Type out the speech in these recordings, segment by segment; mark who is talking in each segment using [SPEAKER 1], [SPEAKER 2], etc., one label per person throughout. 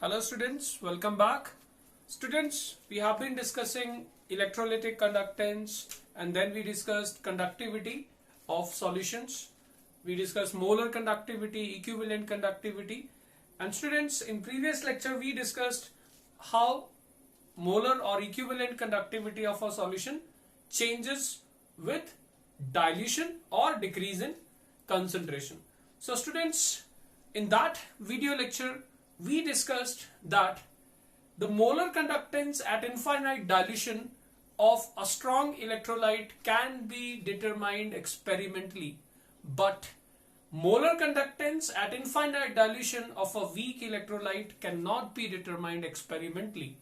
[SPEAKER 1] Hello students, welcome back. Students, we have been discussing electrolytic conductance and then we discussed conductivity of solutions. We discussed molar conductivity, equivalent conductivity, and students, in previous lecture we discussed how molar or equivalent conductivity of a solution changes with dilution or decrease in concentration. So students, in that video lecture we discussed that the molar conductance at infinite dilution of a strong electrolyte can be determined experimentally, but molar conductance at infinite dilution of a weak electrolyte cannot be determined experimentally.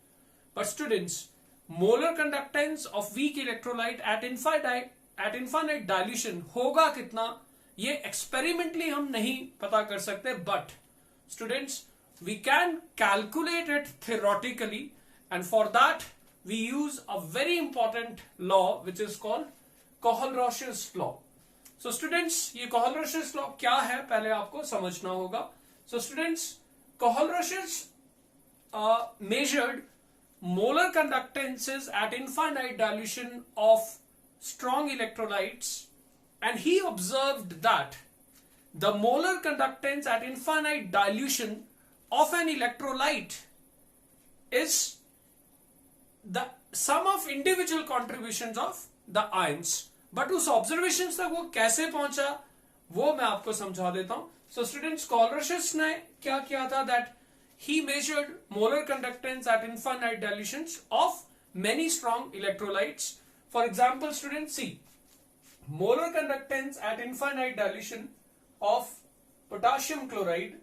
[SPEAKER 1] But students, molar conductance of weak electrolyte at infinite dilution होगा कितना, ये experimentally हम नहीं पता कर सकते, but students, we can calculate it theoretically, and for that we use a very important law which is called Kohlrausch's law. So students, ये Kohlrausch's law क्या है पहले आपको समझना होगा. So students, Kohlrausch's measured molar conductances at infinite dilution of strong electrolytes, and he observed that the molar conductance at infinite dilution of an electrolyte is the sum of individual contributions of the ions. But उस observations तक वो कैसे पहुंचा वो मैं आपको समझा देता हूं. So students, Kohlrausch ने क्या किया था, that he measured molar conductance at infinite dilutions of many strong electrolytes. For example, students, see, molar conductance at infinite dilution of potassium chloride,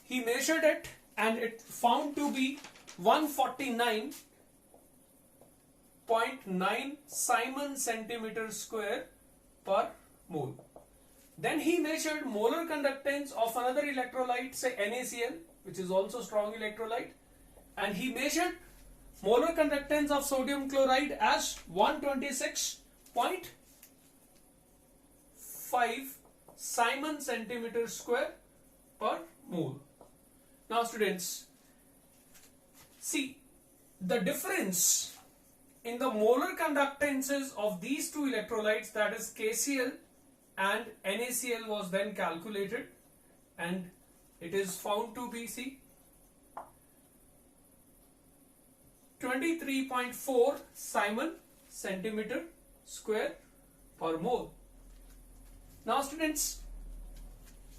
[SPEAKER 1] he measured it and it found to be 149.9 Simon centimeter square per mole. Then he measured molar conductance of another electrolyte, say NaCl, which is also strong electrolyte, and he measured molar conductance of sodium chloride as 126.5 Simon centimeter square per mole. Now students, see, the difference in the molar conductances of these two electrolytes, that is KCl and NaCl, was then calculated, and it is found to be, see, 23.4 Simon centimeter square per mole. Now students,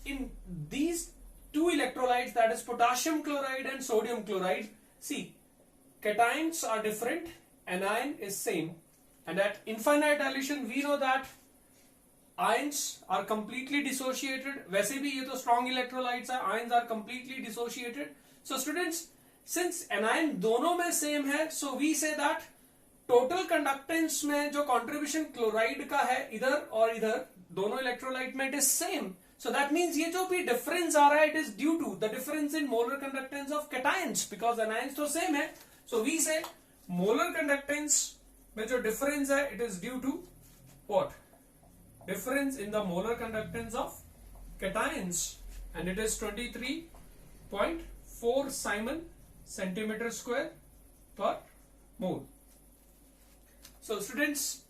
[SPEAKER 1] in these two electrolytes, that is potassium chloride and sodium chloride, see, cations are different, anion is same, and at infinite dilution we know that ions are completely dissociated. वैसे भी ये तो strong electrolytes है, ions are completely dissociated. So students, since anion दोनों में same है, so we say that total conductance में जो contribution chloride का है इधर और इधर दोनों electrolyte में, it is same. So that means ये जो भी difference आ रहा है, it is due to the difference in molar conductance of cations, because anions तो same है. So we say molar conductance में जो difference है, it is due to what? Difference in the molar conductance of cations, and it is 23.4 Simon centimeter square per mole. So students,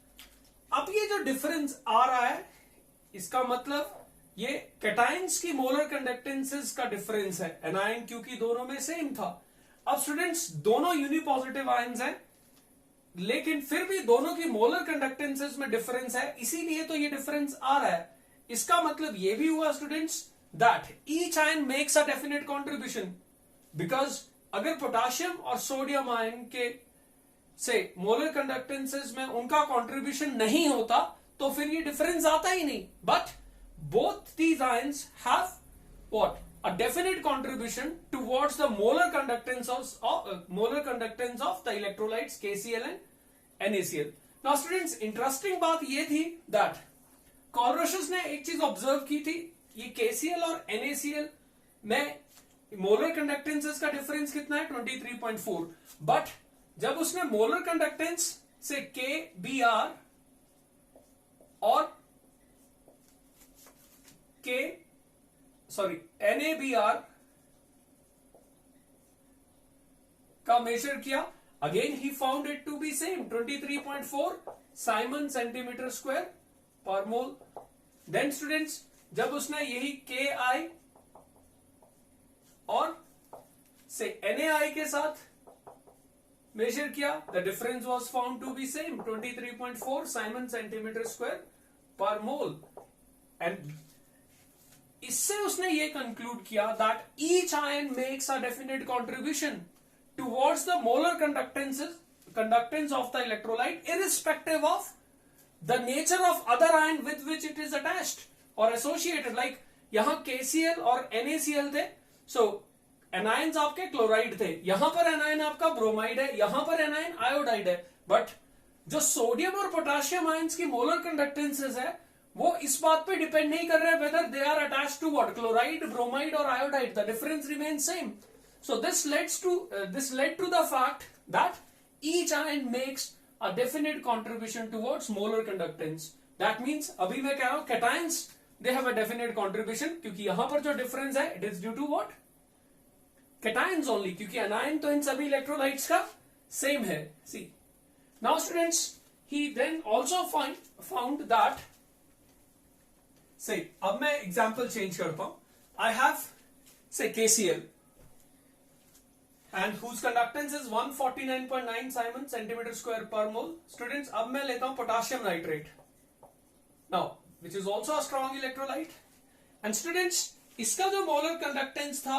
[SPEAKER 1] अब ये जो difference आ रहा है, इसका मतलब ये कैटायंस की मोलर कंडक्टेंसेस का डिफरेंस है, एनायन क्योंकि दोनों में सेम था. अब स्टूडेंट्स, दोनों यूनिपॉजिटिव आयंस हैं, लेकिन फिर भी दोनों की मोलर कंडक्टेंसेस में डिफरेंस है, इसीलिए तो ये डिफरेंस आ रहा है. इसका मतलब ये भी हुआ students that each ion makes a definite contribution, because अगर पोटाशियम और सोडियम आयन के से मोलर कंडक्टेंसेस में उनका कंट्रीब्यूशन नहीं होता तो फिर ये डिफरेंस आता ही नहीं. But both these ions have what? A definite contribution towards the molar conductance of the electrolytes KCl and NaCl. Now students, interesting बात ये थी that Kohlrausch ने एक चीज ऑब्जर्व की थी, ये KCl और NaCl में मोलर कंडक्टेंसेस का डिफरेंस कितना है, 23.4. बट जब उसने मोलर कंडक्टेंस से KBr और NABR का मेजर किया, अगेन ही found it to be same 23.4 siemens centimetre square per mole. Then students, जब उसने यही के आई और से NaI के साथ मेजर किया, the difference was found to be same 23.4 siemens centimetre square per mole. And इससे उसने ये कंक्लूड किया that each ion makes a definite contribution towards the molar conductance of the electrolyte irrespective of the nature of other ion with which it is attached और associated. Like यहां KCl और NaCl थे, सो anions आपके chloride थे, यहां पर anion आपका bromide है, यहां पर एनायन आयोडाइड है. बट जो सोडियम और पोटेशियम आयंस की मोलर कंडक्टेंसेस है वो इस बात पे डिपेंड नहीं कर रहे whether they are attached to what, chloride, bromide और iodide. The difference remains same. So this led to the fact that each ion makes a definite contribution towards molar conductance. That means अभी मैं कह रहा हूं cations they have a definite contribution, क्योंकि यहां पर जो डिफरेंस है it is due to what, cations only, क्योंकि एनायन तो इन सभी इलेक्ट्रोलाइट्स का सेम है. See now students, he then also found that, say अब मैं एग्जांपल चेंज करता हूं. I have say KCl and whose conductance is 149.9 siemens centimetre square per mole. Students, अब मैं लेता हूं potassium nitrate now, which is also a strong electrolyte. And students, इसका जो मोलर कंडक्टेंस था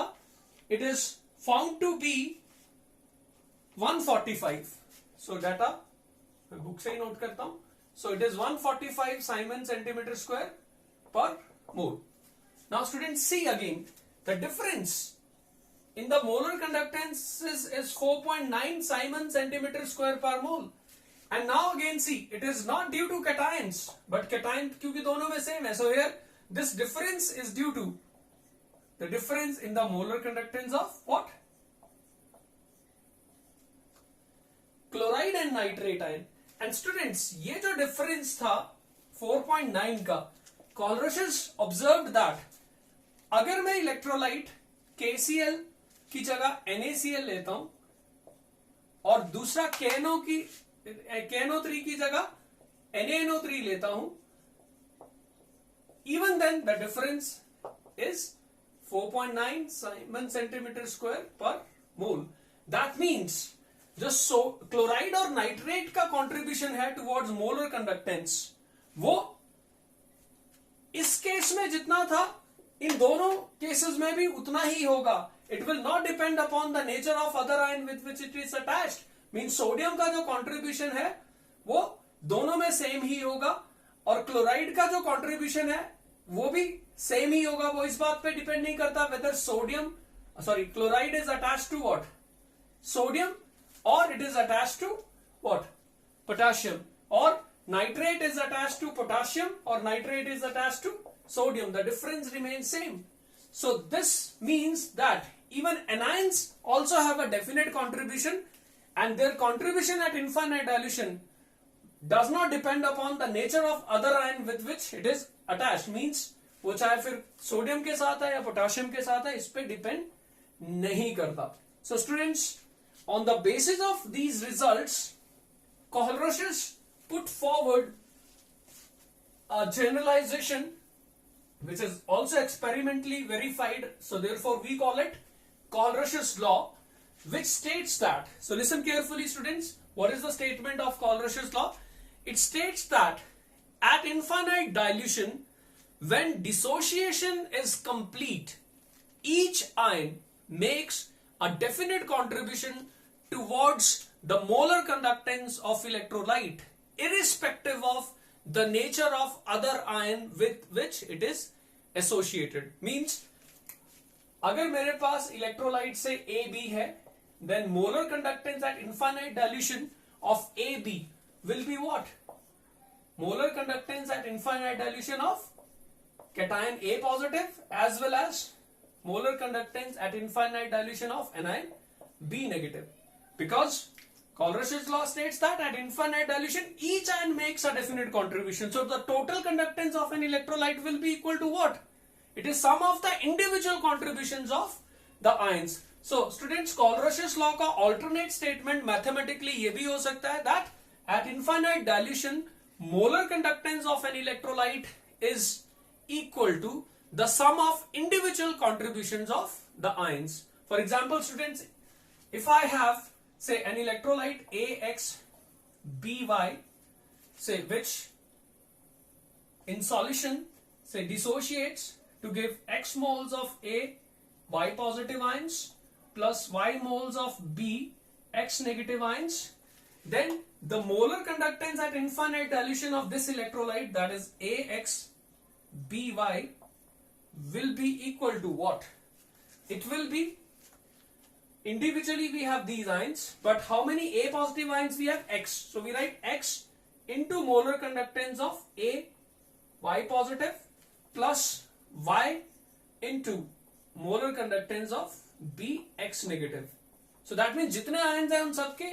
[SPEAKER 1] it is found to be 145. So data मैं book से ही note करता हूं. So it is 145 Simon centimetre square per mole. Now students, see again the difference in the molar conductance is 4.9 Simon centimeter square per mole. And now again see, it is not due to cations, but cation क्योंकि दोनों में same है. So here this difference is due to the difference in the molar conductance of what? Chloride and nitrate ion. And students, ये जो difference था 4.9 का, Colruysch observed that अगर मैं इलेक्ट्रोलाइट KCl की जगह NaCl लेता हूं और दूसरा KNO3 की जगह NaNO3 लेता हूं, even then the difference is 4.9 Simon centimeter square per mole. That means जो क्लोराइड और नाइट्रेट का कंट्रीब्यूशन है टुवर्ड्स मोलर कंडक्टेंस, वो इस केस में जितना था इन दोनों केसेस में भी उतना ही होगा. It will not depend upon the nature of other ion with which it is attached. Means sodium का जो कंट्रीब्यूशन है वो दोनों में सेम ही होगा और क्लोराइड का जो कंट्रीब्यूशन है वो भी सेम ही होगा. वो इस बात पे डिपेंड नहीं करता whether chloride is attached to what, sodium, और it is attached to what, potassium, और nitrate is attached to potassium or nitrate is attached to sodium. The difference remains same. So this means that even anions also have a definite contribution, and their contribution at infinite dilution does not depend upon the nature of other ion with which it is attached. Means वो चाहे फिर sodium के साथ है या potassium के साथ है, इस पे डिपेंड नहीं करता. So students, on the basis of these results, Colruysch put forward a generalization which is also experimentally verified, so therefore we call it Colruysch's law, which states that, so listen carefully students, what is the statement of Colruysch's law? It states that at infinite dilution, when dissociation is complete, each ion makes a definite contribution towards the molar conductance of electrolyte, irrespective of the nature of other ion with which it is associated. Means अगर मेरे पास electrolyte से AB है, then molar conductance at infinite dilution of AB will be what? Molar conductance at infinite dilution of cation A positive as well as molar conductance at infinite dilution of anion B negative. Because Colruysch's law states that at infinite dilution, each ion makes a definite contribution. So the total conductance of an electrolyte will be equal to what? It is sum of the individual contributions of the ions. So students, Colruy's law का alternate statement mathematically ये भी हो सकता है that at infinite dilution molar conductance of an electrolyte is equal to the sum of individual contributions of the ions. For example, students, if I have say an electrolyte AXBY, say which in solution say dissociates to give X moles of A Y positive ions plus Y moles of B X negative ions, then the molar conductance at infinite dilution of this electrolyte, that is AXBY, will be equal to what? It will be, individually we have these ions, but how many A positive ions we have? X. So we write X into molar conductance of A Y positive plus Y into molar conductance of B X negative. So that means जितने ions हैं उन सबके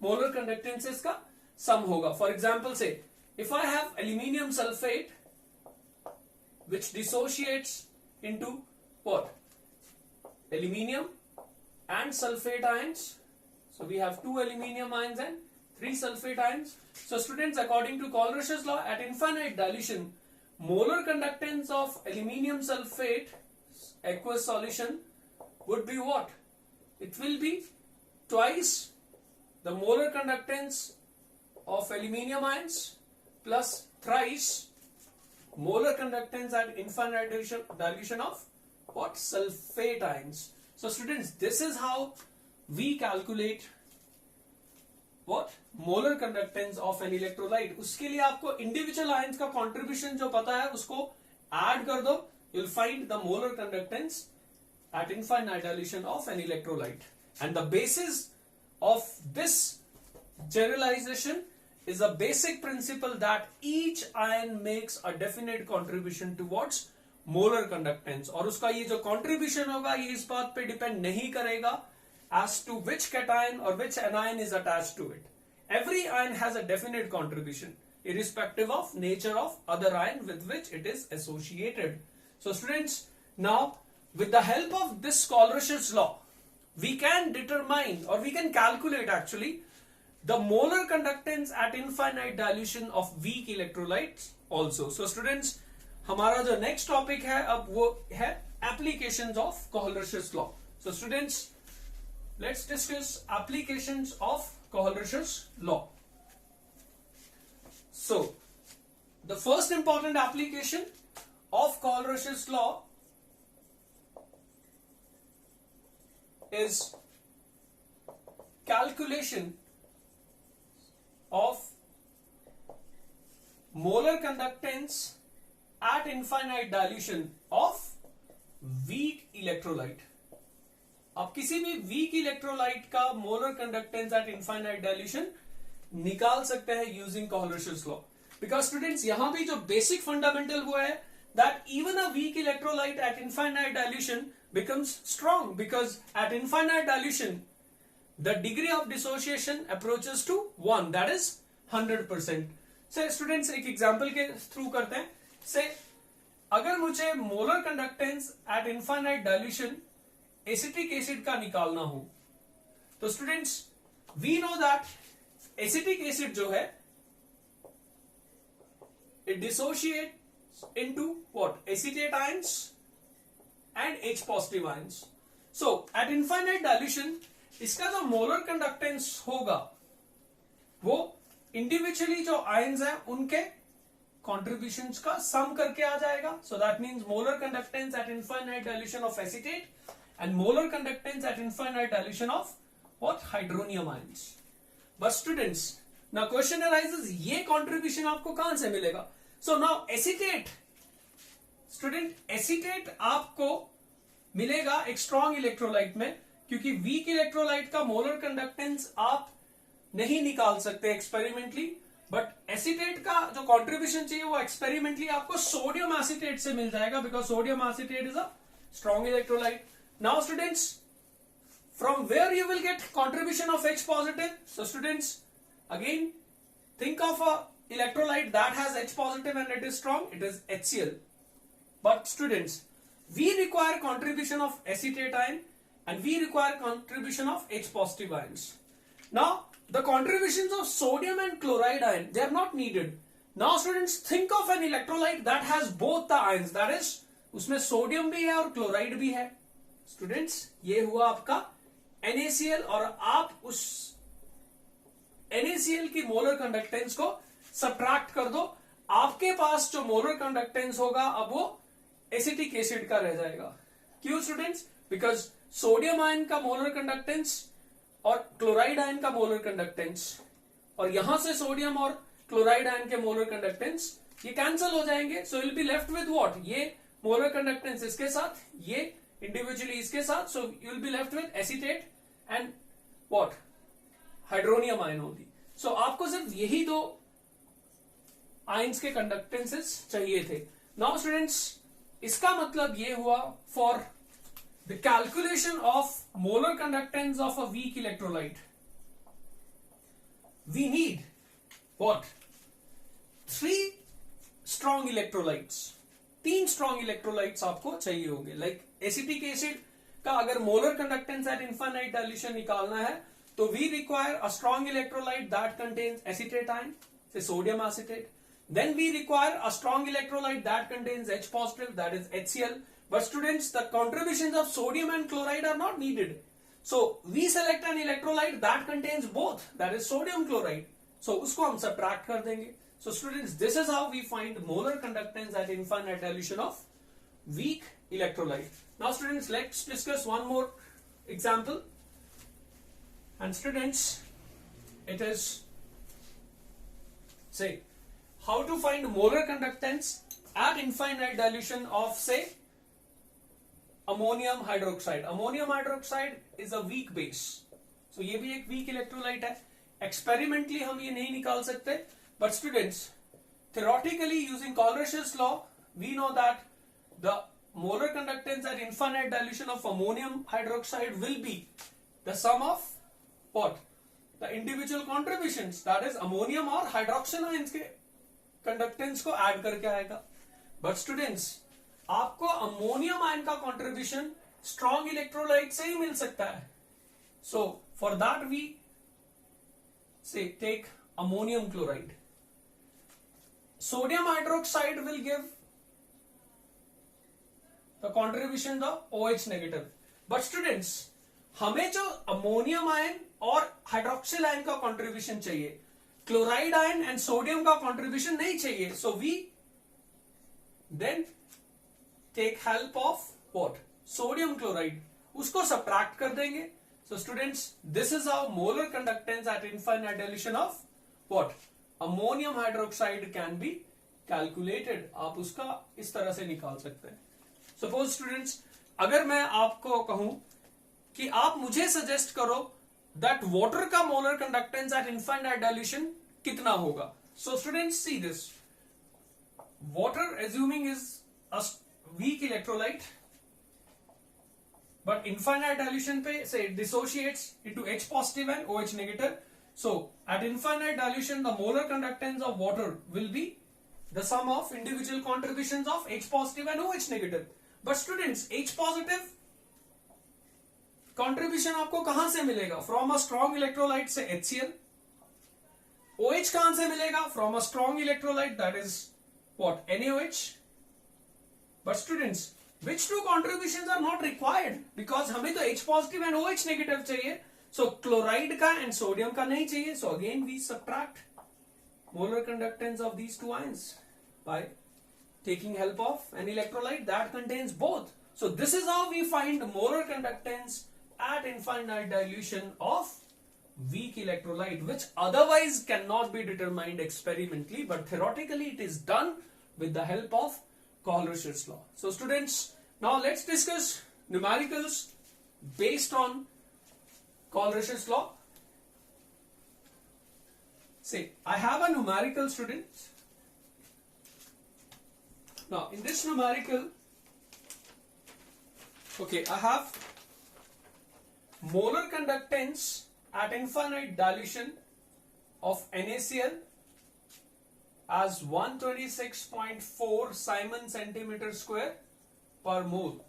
[SPEAKER 1] molar conductances का sum होगा. For example, say if I have aluminium sulfate which dissociates into what? Aluminium and sulfate ions. So we have 2 aluminium ions and 3 sulfate ions. So students, according to Colruy's law, at infinite dilution, molar conductance of aluminium sulfate aqueous solution would be what? It will be twice the molar conductance of aluminium ions plus thrice molar conductance at infinite dilution of what? Sulfate ions. So students, this is how we calculate what? Molar conductance of an electrolyte. उसके लिए आपको individual ions का contribution जो पता है उसको add कर दो, you'll find the molar conductance at infinite dilution of an electrolyte. And the basis of this generalization is a basic principle that each ion makes a definite contribution towards molar conductance. और उसका ये जो contribution होगा ये इस बात पे depend नहीं करेगा as to which cation or which anion is attached to it. Every ion has a definite contribution irrespective of nature of other ion with which it is associated. So students, now with the help of this Colruy's law, we can determine or we can calculate actually the molar conductance at infinite dilution of weak electrolytes also. So students, हमारा जो next topic है अब वो है applications of Colruy's law. So students, let's discuss applications of Colruy's law. So the first important application of Colruy's law is calculation of molar conductance at infinite dilution of weak electrolyte. आप किसी भी weak electrolyte का molar conductance at infinite dilution निकाल सकते हैं using Colruy's law. Because students, यहाँ भी जो basic fundamental वो है that even a weak electrolyte at infinite dilution becomes strong, because at infinite dilution the degree of dissociation approaches to 1, that is 100%. Say students, एक example के through करते हैं. Say अगर मुझे molar conductance at infinite dilution acetic acid का निकालना हो तो students we know that acetic acid जो है it dissociate into what? Acetate ions and H positive ions. So at infinite dilution इसका जो मोलर कंडक्टेंस होगा वो इंडिविजुअली जो आयंस हैं उनके कॉन्ट्रीब्यूशंस का सम करके आ जाएगा. So that means molar conductance at infinite dilution of acetate and molar conductance at infinite dilution of what? Hydronium ions. But students, now question arises, ये contribution आपको कहां से मिलेगा? So now acetate, student, acetate आपको मिलेगा एक strong electrolyte में, क्योंकि weak electrolyte का molar conductance आप नहीं निकाल सकते experimentally, but acetate का जो contribution चाहिए वो experimentally आपको sodium acetate से मिल जाएगा, because sodium acetate is a strong electrolyte. Now students, from where you will get contribution of H positive? So students, again think of a electrolyte that has H positive and it is strong, it is HCl. But students, we require contribution of acetate ion and we require contribution of H positive ions. Now the contributions of sodium and chloride ion, they are not needed. Now students, think of an electrolyte that has both the ions, that is उसमें sodium भी है और chloride भी है. Students, ये हुआ आपका NaCl और आप उस NaCl की मोलर कंडक्टेंस को सब्ट्रैक्ट कर दो. आपके पास जो मोलर कंडक्टेंस होगा अब वो एसिटिक एसिड का रह जाएगा. क्यों स्टूडेंट्स? बिकॉज सोडियम आयन का मोलर कंडक्टेंस और क्लोराइड आयन का मोलर कंडक्टेंस, और यहां से सोडियम और क्लोराइड आयन के मोलर कंडक्टेंस ये कैंसिल हो जाएंगे. So will be left with what? ये मोलर कंडक्टेंस इसके साथ, ये इंडिविजुअली इसके साथ. So you will be left with acetate and what? Hydronium ion होगी. सो आपको सिर्फ यही दो आयंस के कंडक्टेंसेस चाहिए थे. नाउ स्टूडेंट्स, इसका मतलब ये हुआ for the calculation of molar conductance of a weak electrolyte we need what? 3 strong electrolytes. 3 strong electrolytes आपको चाहिए होंगे. लाइक एसिटिक एसिड का अगर molar conductance at infinite dilution निकालना है तो we require a strong electrolyte that contains acetate ion, say sodium acetate. Then we require a strong electrolyte that contains H positive, that is HCl. But students, the contributions of sodium and chloride are not needed. So we select an electrolyte that contains both, that is sodium chloride. So उसको हम subtract कर देंगे. So students, this is how we find molar conductance at infinite dilution of weak electrolyte. Now students, let's discuss one more example. And students, it is, say, how to find molar conductance at infinite dilution of, say, ammonium hydroxide. Ammonium hydroxide is a weak base. So ये भी एक weak electrolyte है. Experimentally हम ये नहीं निकाल सकते. But students, theoretically using Cauchy-Schill's law, we know that the molar conductance at infinite dilution of ammonium hydroxide will be the sum of what? The individual contributions. That is ammonium और hydroxyl ions के conductance को add करके आएगा. But students, आपको ammonium ion का contribution strong electrolyte से ही मिल सकता है. So for that we say take ammonium chloride. Sodium hydroxide will give the contribution the OH negative. But students, हमें जो अमोनियम आयन और हाइड्रोक्सिल आयन का कंट्रीब्यूशन चाहिए, क्लोराइड आयन एंड सोडियम का कंट्रीब्यूशन नहीं चाहिए. So we then take help of what? Sodium chloride. उसको subtract कर देंगे. So students, this is how molar conductance at infinite dilution of what? Ammonium hydroxide can be calculated. आप उसका इस तरह से निकाल सकते हैं. सपोज स्टूडेंट्स, अगर मैं आपको कहूं कि आप मुझे सजेस्ट करो that water का molar conductance at infinite dilution कितना होगा. So students, see this. Water, assuming is a weak electrolyte, but infinite dilution पे say it dissociates into H positive and OH negative. So at infinite dilution, the molar conductance of water will be the sum of individual contributions of H positive and OH negative. But students, H positive contribution आपको कहां से मिलेगा? From a strong electrolyte से HCl. OH कहां से मिलेगा? From a strong electrolyte, that is what? NaOH. But students, which two contribution are not required? Because हमें तो H positive and OH negative चाहिए. सो क्लोराइड का एंड सोडियम का नहीं चाहिए. So again we subtract molar conductance of these two ions by taking help of an electrolyte that contains both. So this is how we find molar conductance at infinite dilution of weak electrolyte, which otherwise cannot be determined experimentally, but theoretically it is done with the help of Cauchy-Schill's law. So students, now let's discuss numericals based on Cauchy-Schill's law. Say, I have a numerical, students. Now in this numerical, okay, I have molar conductance at infinite dilution of NaCl as 126.4 Simon centimeter square per mole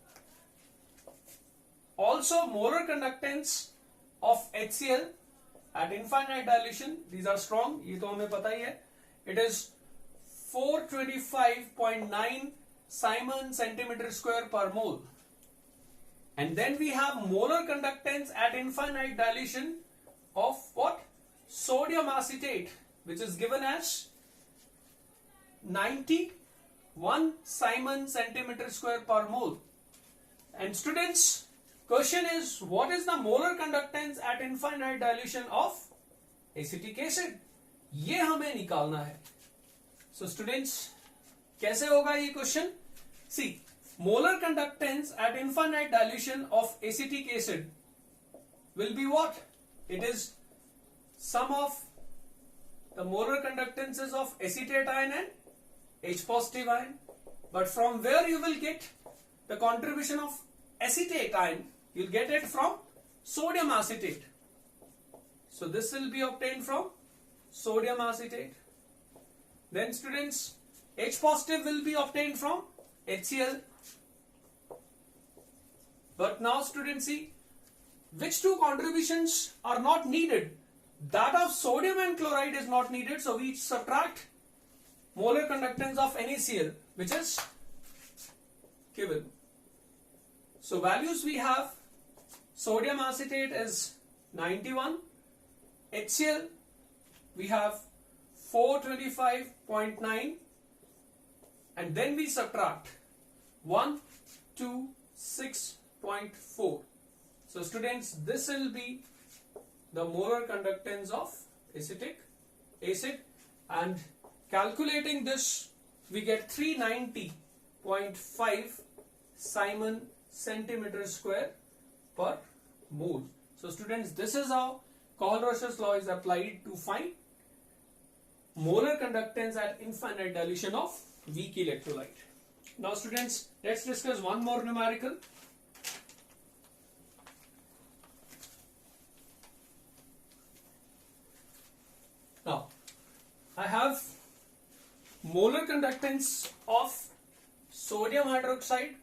[SPEAKER 1] Also molar conductance of HCl at infinite dilution, these are strong, ये तो हमें पता ही है. It is 425.9 Simon centimeter square per mole. And then we have molar conductance at infinite dilution of what? Sodium acetate, which is given as 91 Simon centimeter square per mole. And students, question is, what is the molar conductance at infinite dilution of acetic acid? ये हमें निकालना है. So students, कैसे होगा ये question? See, molar conductance at infinite dilution of acetic acid will be what? It is sum of the molar conductances of acetate ion and H positive ion. But from where you will get the contribution of acetate ion? You will get it from sodium acetate. So this will be obtained from sodium acetate. Then students, H positive will be obtained from HCl. But now students, see which two contributions are not needed. That of sodium and chloride is not needed, so we subtract molar conductance of NaCl, which is given. So values we have, sodium acetate is 91, HCl we have 425.9, and then we subtract 126.4. So students, this will be the molar conductance of acetic acid, and calculating this we get 390.5 Simon centimeter square per mole. So students, this is how Kohl-Roche's law is applied to find molar conductance at infinite dilution of weak electrolyte. Now students, let's discuss one more numerical. Now, I have molar conductance of sodium hydroxide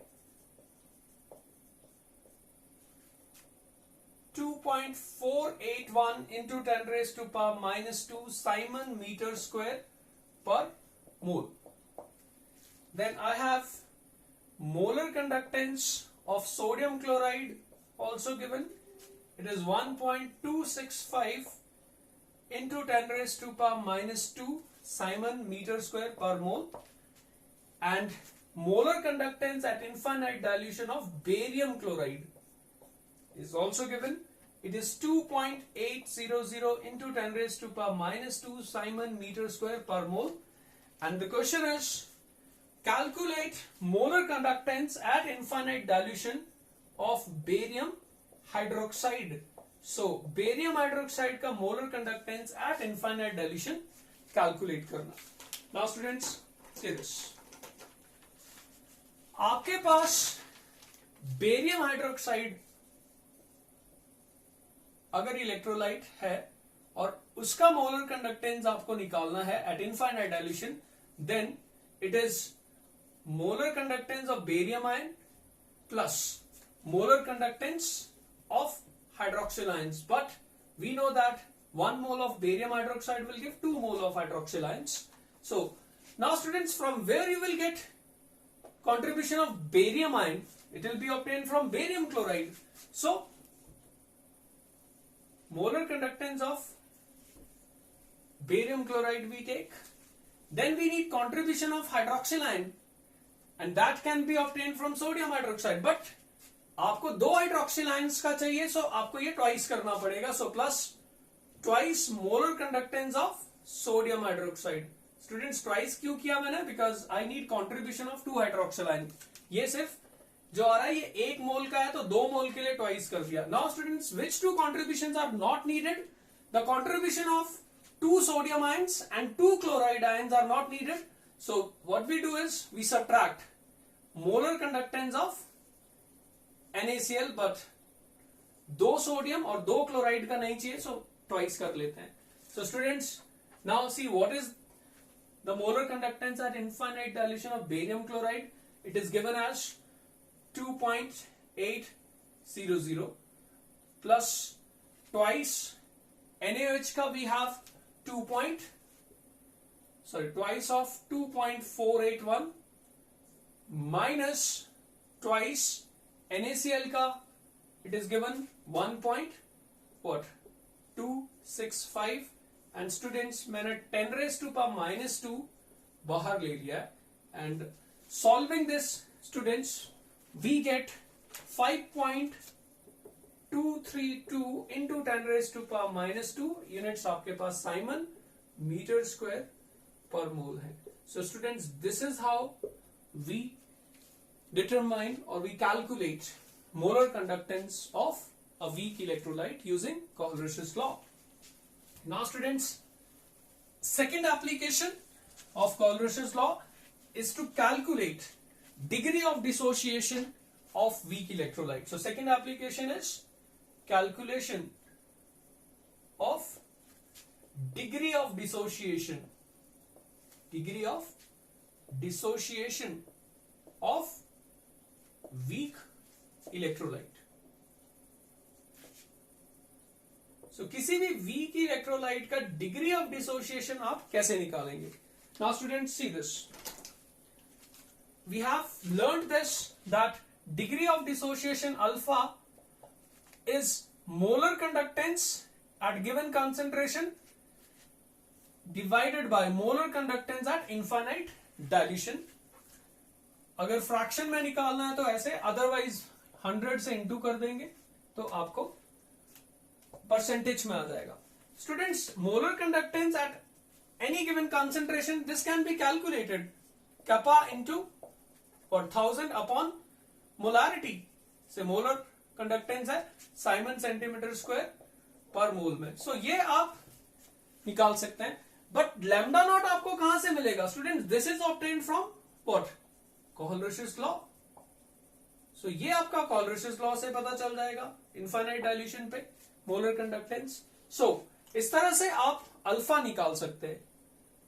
[SPEAKER 1] 2.481 into 10 raised to power minus 2 Simon meter square per mole. Then I have molar conductance of sodium chloride also given. It is 1.265 into 10 raised to power minus 2 Simon meter square per mole. And molar conductance at infinite dilution of barium chloride is also given. It is 2.800 into 10 raised to power minus 2 Simon meter square per mole. And the question is, calculate molar conductance at infinite dilution of barium hydroxide. So barium hydroxide का molar conductance at infinite dilution calculate करना. Now students, see this. आपके पास barium hydroxide अगर electrolyte है और उसका molar conductance आपको निकालना है at infinite dilution, then it is molar conductance of barium ion plus molar conductance of hydroxyl ions. But we know that 1 mole of barium hydroxide will give 2 mole of hydroxyl ions. So now students, from where you will get contribution of barium ion? It will be obtained from barium chloride. So molar conductance of barium chloride we take. Then we need contribution of hydroxyl ion, and that can be obtained from sodium hydroxide. But आपको 2 hydroxyl ions का चाहिए, so आपको ये twice करना पड़ेगा. So plus twice molar conductance of sodium hydroxide. Students, twice क्यों किया मैंने? Because I need contribution of 2 hydroxyl ion. ये सिर्फ जो आ रहा है ये 1 मोल का है, तो 2 मोल के लिए ट्वाइस कर दिया. Now students, which 2 contributions are not needed? The contribution of 2 sodium ions and 2 chloride ions are not needed. So what we do is we subtract molar conductance of NaCl, but 2 sodium और 2 chloride का नहीं चाहिए, so twice कर लेते हैं. So students, now see what is the molar conductance at infinite dilution of barium chloride. It is given as 2.8 0.00 plus twice NaOH का we have twice of 2.481 minus twice NaCl का it is given 1.265 and students मैंने 10 raised to power minus 2 बाहर ले लिया है and solving this students we get 5.232 into 10 raised to power minus 2 units आपके पास Simon meter square per mole है. So students, this is how we determine or we calculate molar conductance of a weak electrolyte using Colrusch's law. Now students, second application of Colrusch's law is to calculate degree of dissociation of weak electrolyte. So second application is calculation of degree of dissociation of weak electrolyte. So किसी भी weak electrolyte का degree of dissociation आप कैसे निकालेंगे? Now students, see this. We have learned this that degree of dissociation alpha is molar conductance at given concentration divided by molar conductance at infinite dilution. अगर fraction में निकालना है तो ऐसे, अदरवाइज 100 से इंटू कर देंगे तो आपको परसेंटेज में आ जाएगा. Students, molar conductance at any given concentration, this can be calculated kappa into or 1000 upon molarity. से मोलर कंडक्टेंस है साइमन सेंटीमीटर स्क्वायर पर मोल में. सो ये आप निकाल सकते हैं. बट लैम्डा नॉट आपको कहां से मिलेगा students? This is obtained from what? Kohlrausch law. So ये आपका कोलरिशस लॉ से पता चल जाएगा इनफाइनाइट डाइल्यूशन पे मोलर कंडक्टेंस. सो इस तरह से आप अल्फा निकाल सकते हैं.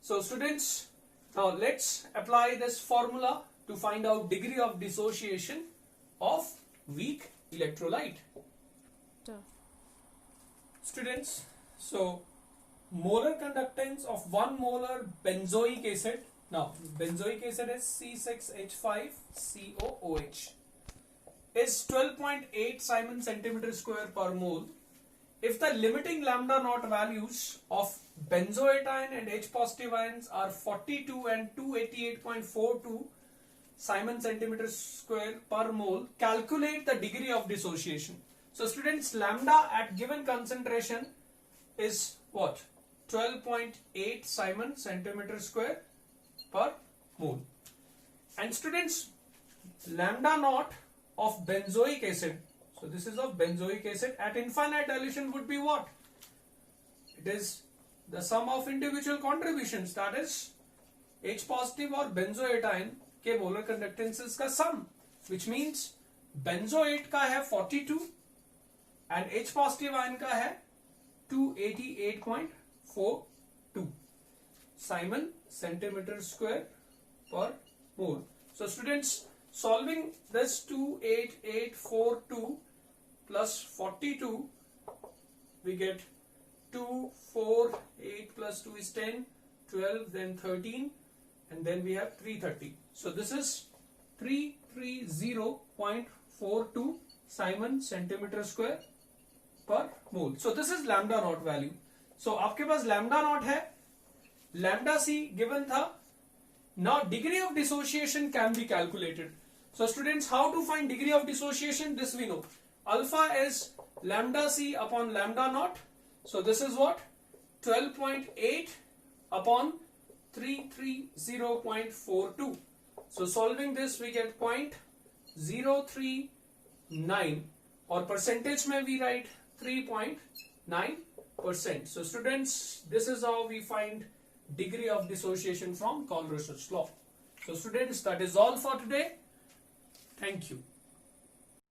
[SPEAKER 1] So students, now let's apply this formula to find out degree of dissociation of weak electrolyte. Students, so molar conductance of 1 molar benzoic acid. Now benzoic acid is C6H5COOH is 12.8 Simon centimeter square per mole. If the limiting lambda naught values of benzoatine and H positive ions are 42 and 288.42 Simon centimeter square per mole, calculate the degree of dissociation. So students, lambda at given concentration is what? 12.8 Simon centimeter square per mole. And students, lambda naught of benzoic acid, so this is of benzoic acid at infinite dilution would be what? It is the sum of individual contributions, that is H positive और benzoatine के molar conductances का sum, which means benzoate का है 42 and H positive ion का है 288.42 Simon centimeter square per mole. So students, solving this 28842 plus 42, we get 2, 4, 8 plus 2 is 10, 12, then 13, and then we have 330. So this is 330.42 Simon centimeter square per mole. So this is lambda naught value. So आपके पास lambda naught है, lambda c given था. Now degree of dissociation can be calculated. So students, how to find degree of dissociation? This we know. Alpha is lambda c upon lambda naught. So this is what? 12.8 upon 330.42. So solving this we get 0.039 or percentage mein we write 3.9%. So students, this is how we find degree of dissociation from Colrusch's law. So students, that is all for today. Thank you.